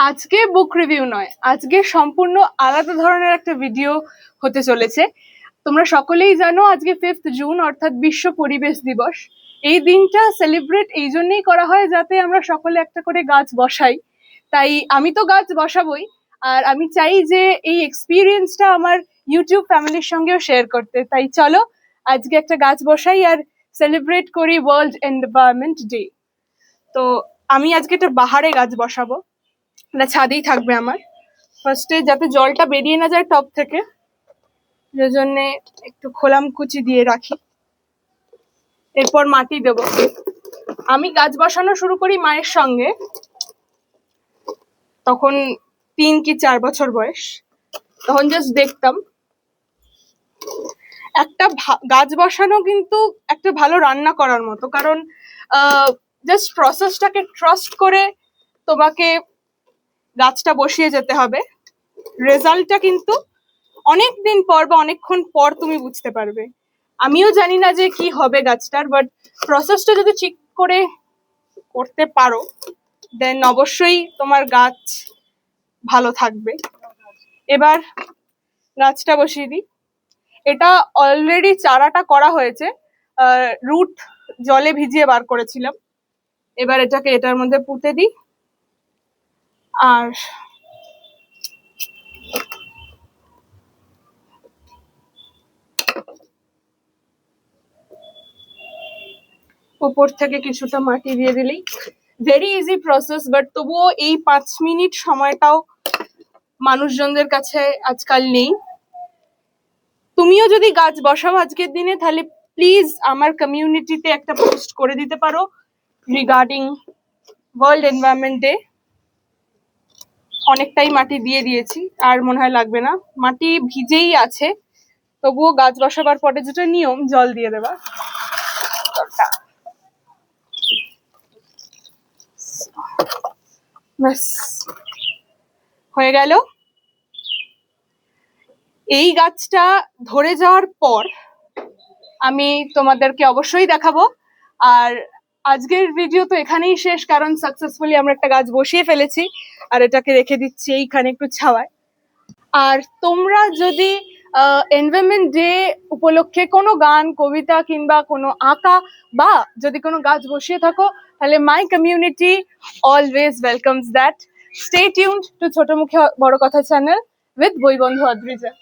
আজকে বুক রিভিউ নয়, আজকে সম্পূর্ণ আলাদা ধরনের একটা ভিডিও হতে চলেছে। তোমরা সকলেই জানো আজকে 5th জুন অর্থাৎ বিশ্ব পরিবেশ দিবস। এই দিনটা সেলিব্রেট এই জন্যই করা হয় যাতে আমরা সকলে একটা করে গাছ বসাই। তাই আমি তো গাছ বসাবোই, আর আমি চাই যে এই এক্সপিরিয়েন্সটা আমার ইউটিউব ফ্যামিলির সঙ্গেও শেয়ার করতে। তাই চলো আজকে একটা গাছ বসাই আর সেলিব্রেট করি ওয়ার্ল্ড এনভায়রনমেন্ট ডে। তো আমি আজকে একটা বাহারে গাছ বসাবো, এটা ছাদেই থাকবে আমার। ফার্স্টে যাতে জলটা বেরিয়ে না যায় টব থেকে, যে জন্যে একটু খোলাম কুচি দিয়ে রাখি। এরপর মাটি দেব। আমি গাছ বসানো শুরু করি মায়ের সঙ্গে, তখন 3 কি 4 বছর বয়স। তখন জাস্ট দেখতাম। একটা গাছ বসানো কিন্তু একটা ভালো রান্না করার মতো, কারণ জাস্ট প্রসেসটাকে ট্রাস্ট করে তোমাকে গাছটা বসিয়ে যেতে হবে। রেজাল্টটা কিন্তু অনেক দিন পর বা অনেকক্ষণ পর তুমি বুঝতে পারবে। আমিও জানি না যে কি হবে গাছটার, বাট প্রসেসটা যদি ঠিক করে করতে পারো দেন অবশ্যই তোমার গাছ ভালো থাকবে। এবার গাছটা বসিয়ে দিই। এটা অলরেডি চারাটা করা হয়েছে, রুট জলে ভিজিয়ে বার করেছিলাম। এবার এটাকে এটার মধ্যে পুঁতে দিই। আর উপর থেকে কিছুটা মাটি দিয়ে দিলেই ভেরি ইজি প্রসেস, বাট তবুও এই 5 মিনিট সময়টাও মানুষজনদের কাছে আজকাল নেই। তুমিও যদি গাছ বসাও আজকের দিনে, তাহলে প্লিজ আমার কমিউনিটিতে একটা পোস্ট করে দিতে পারো রিগার্ডিং ওয়ার্ল্ড এনভায়রনমেন্ট ডে। অনেকটাই মাটি দিয়ে দিয়েছি, আর মনে হয় লাগবে না, মাটি ভিজেই আছে। তবুও গাছ বসাবার পরে যেটা নিয়ম, জল দিয়ে দেবা। ব্যাস হয়ে গেল। এই গাছটা ধরে যাওয়ার পর আমি তোমাদেরকে অবশ্যই দেখাবো। আর আজকের ভিডিও তো এখানেই শেষ, কারণ সাকসেসফুলি আমরা একটা গাছ বসিয়ে ফেলেছি আর এটাকে রেখে দিচ্ছি এইখানে একটু ছাওয়ায়। আর তোমরা যদি এনভায়রনমেন্ট ডে উপলক্ষে কোনো গান, কবিতা কিংবা কোনো আঁকা বা যদি কোনো গাছ বসিয়ে থাকো, তাহলে my community always welcomes that. Stay tuned to ছোট মুখে বড় কথা চ্যানেল উইথ বই বন্ধু অদ্রিজা।